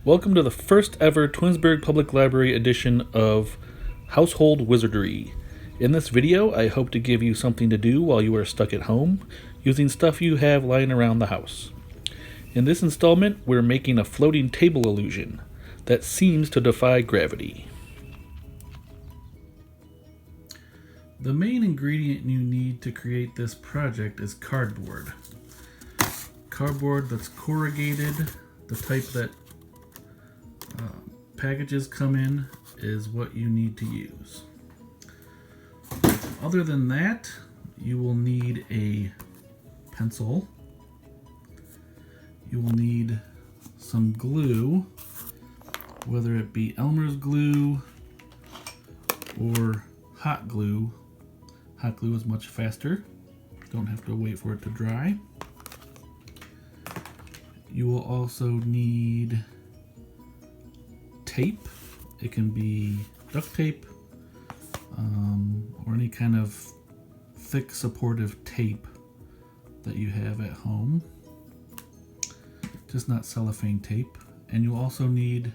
Welcome to the first ever Twinsburg Public Library edition of Household Wizardry. In this video, I hope to give you something to do while you are stuck at home, using stuff you have lying around the house. In this installment, we're making a floating table illusion that seems to defy gravity. The main ingredient you need to create this project is cardboard. Cardboard that's corrugated, the type that packages come in, is what you need to use. Other than that, you will need a pencil. You will need some glue, whether it be Elmer's glue or hot glue. Hot glue is much faster. Don't have to wait for it to dry. You will also need tape. It can be duct tape or any kind of thick supportive tape that you have at home. Just not cellophane tape. And you'll also need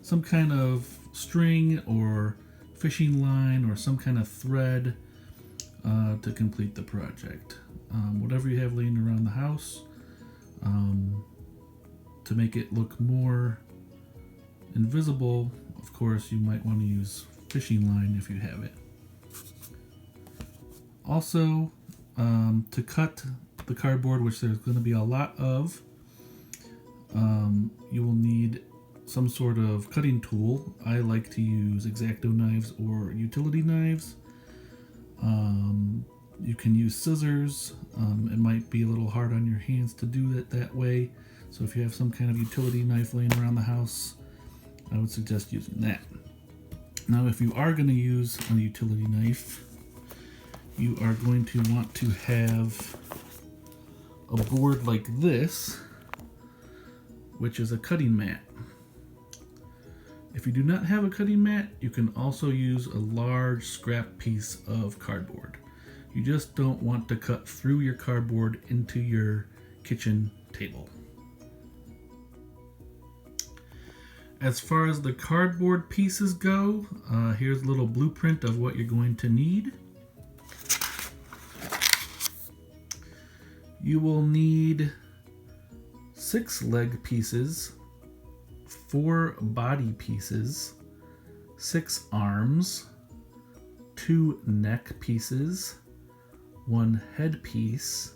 some kind of string or fishing line or some kind of thread to complete the project. Whatever you have laying around the house to make it look more invisible. Of course, you might want to use fishing line if you have it. Also, to cut the cardboard, which there's going to be a lot of, you will need some sort of cutting tool. I like to use X-Acto knives or utility knives. You can use scissors. It might be a little hard on your hands to do it that way. So if you have some kind of utility knife laying around the house, I would suggest using that. Now, if you are going to use a utility knife, you are going to want to have a board like this, which is a cutting mat. If you do not have a cutting mat, you can also use a large scrap piece of cardboard. You just don't want to cut through your cardboard into your kitchen table. As far as the cardboard pieces go, here's a little blueprint of what you're going to need. You will need 6 leg pieces, 4 body pieces, 6 arms, 2 neck pieces, 1 head piece,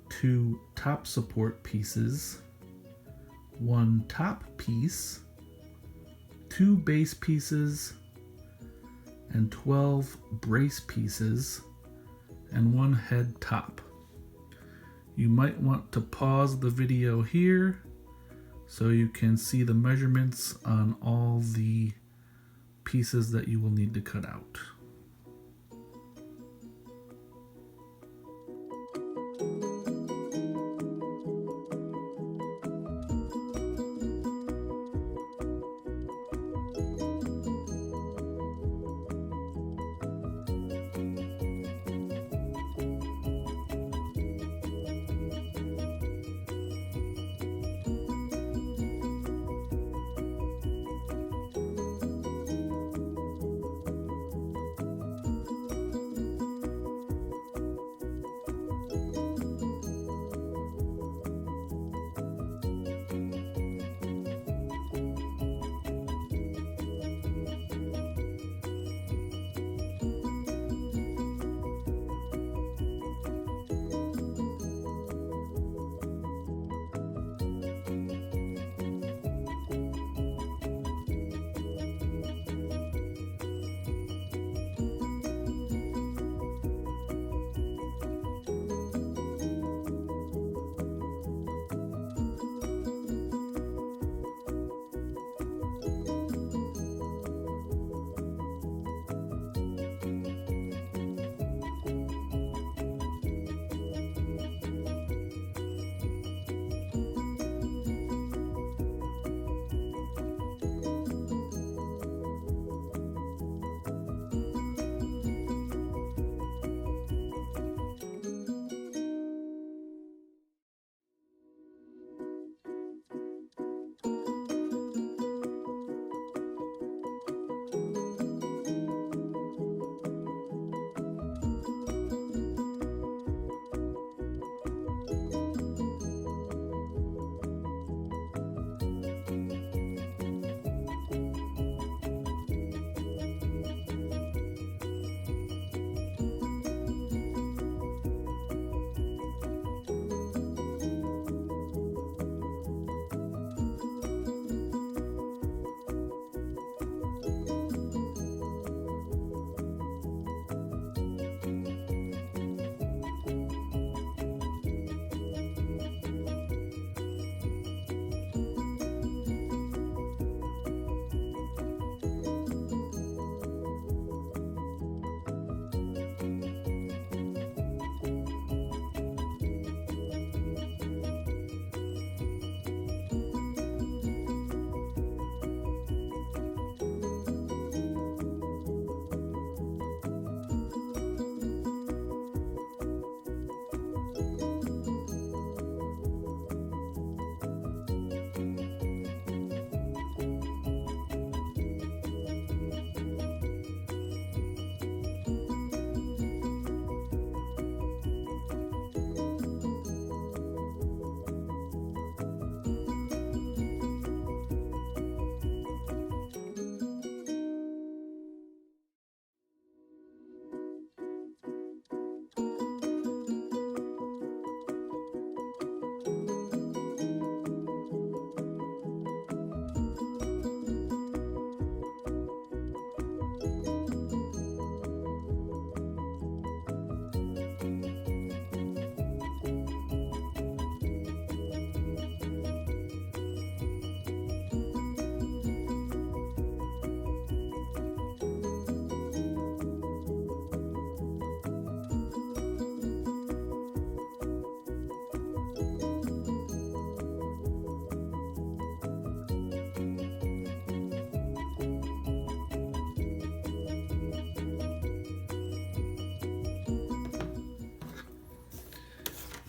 2 top support pieces, 1 top piece, 2 base pieces, and 12 brace pieces, and 1 head top. You might want to pause the video here so you can see the measurements on all the pieces that you will need to cut out.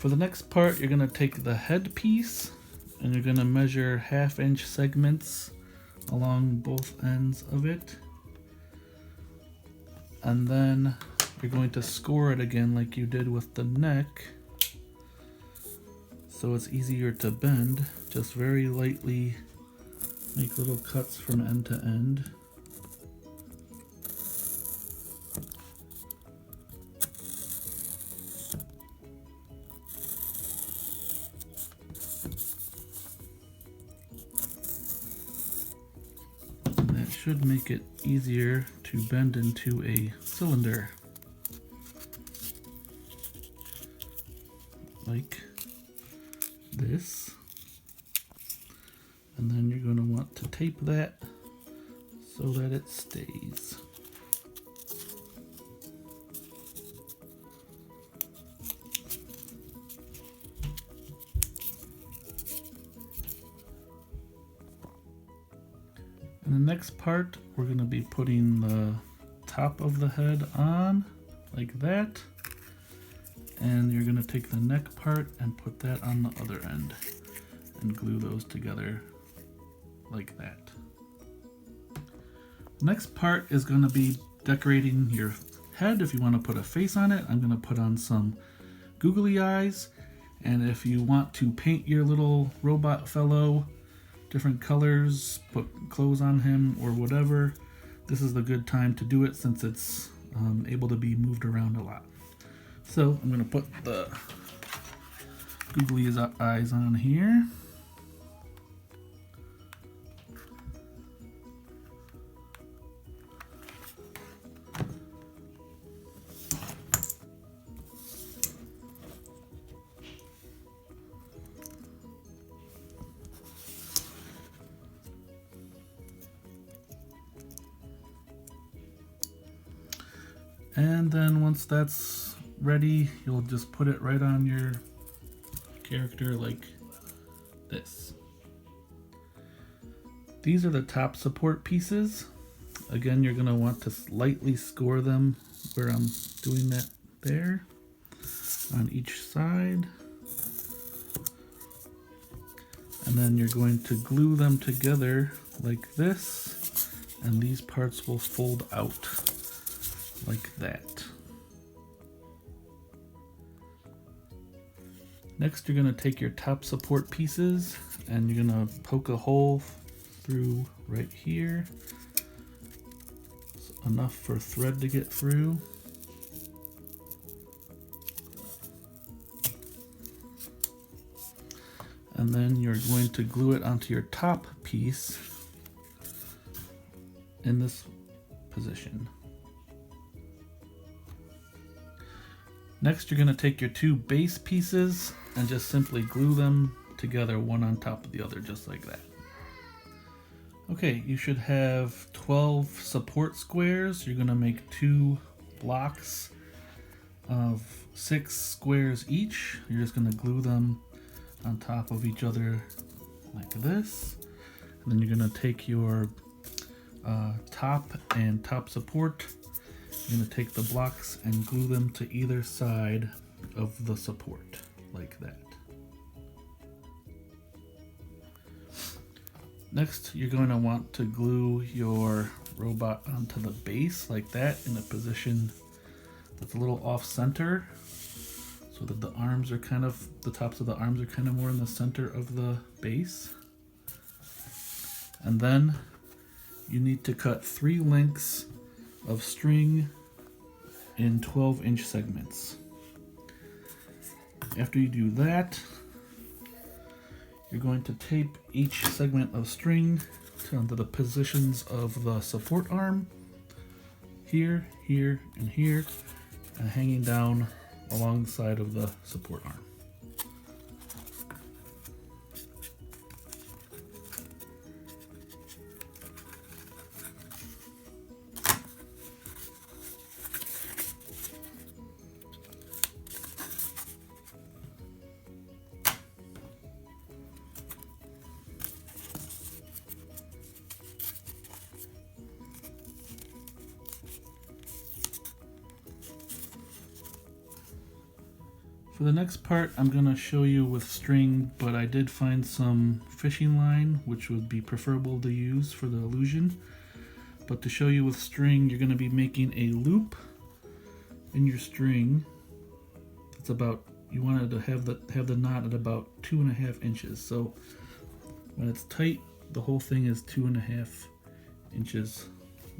For the next part, you're gonna take the head piece and you're gonna measure 1/2-inch segments along both ends of it. And then you're going to score it again like you did with the neck, so it's easier to bend. Just very lightly make little cuts from end to end. And that should make it easier to bend into a cylinder, like this. And then you're going to want to tape that so that it stays. In the next part, we're going to be putting the top of the head on like that. And you're going to take the neck part and put that on the other end and glue those together like that. Next part is going to be decorating your head. If you want to put a face on it, I'm going to put on some googly eyes. And if you want to paint your little robot fellow different colors, put clothes on him or whatever, this is the good time to do it since it's able to be moved around a lot. So I'm going to put the googly eyes on here. And then once that's ready, you'll just put it right on your character like this. These are the top support pieces. Again, you're going to want to lightly score them where I'm doing that there on each side. And then you're going to glue them together like this, and these parts will fold out like that. Next, you're going to take your top support pieces and you're going to poke a hole through right here. It's enough for thread to get through. And then you're going to glue it onto your top piece in this position. Next, you're going to take your two base pieces and just simply glue them together, one on top of the other, just like that. Okay, you should have 12 support squares. You're going to make 2 blocks of 6 squares each. You're just going to glue them on top of each other like this. And then you're going to take your top and top support. You're going to take the blocks and glue them to either side of the support, like that. Next, you're going to want to glue your robot onto the base, like that, in a position that's a little off center, so that the arms are kind of, the tops of the arms are kind of more in the center of the base. And then you need to cut 3 lengths of string in 12-inch segments. After you do that, you're going to tape each segment of string onto the positions of the support arm, here, here, and here, and hanging down along the side of the support arm. For the next part, I'm going to show you with string, but I did find some fishing line, which would be preferable to use for the illusion. But to show you with string, you're going to be making a loop in your string. It's about, you want to have the knot at about 2.5 inches. So when it's tight, the whole thing is 2.5 inches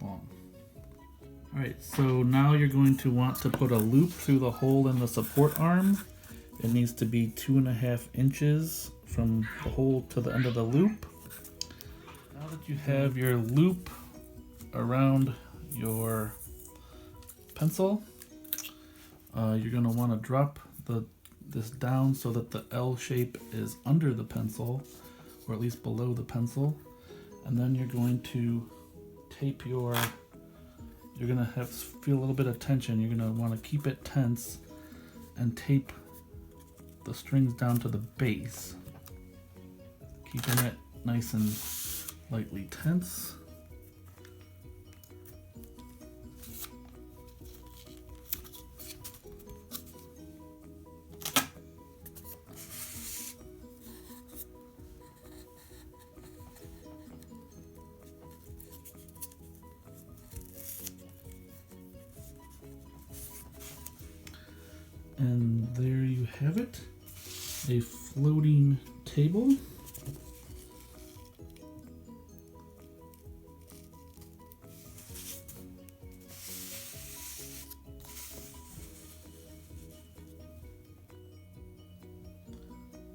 long. Alright, so now you're going to want to put a loop through the hole in the support arm. It needs to be 2.5 inches from the hole to the end of the loop. Now that you have your loop around your pencil, you're going to want to drop this down so that the L shape is under the pencil, or at least below the pencil. And then you're going to tape you're going to feel a little bit of tension. You're going to want to keep it tense and tape the strings down to the base, keeping it nice and lightly tense. And there you have it, a floating table.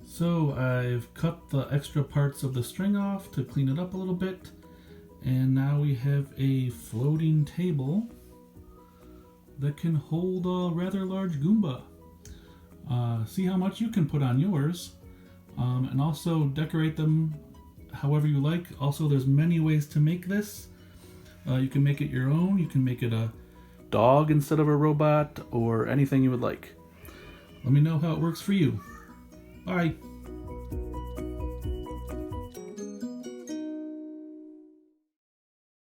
So I've cut the extra parts of the string off to clean it up a little bit, and now we have a floating table that can hold a rather large Goomba. See how much you can put on yours, and also decorate them however you like. Also, there's many ways to make this. You can make it your own, you can make it a dog instead of a robot, or anything you would like. Let me know how it works for you. Bye.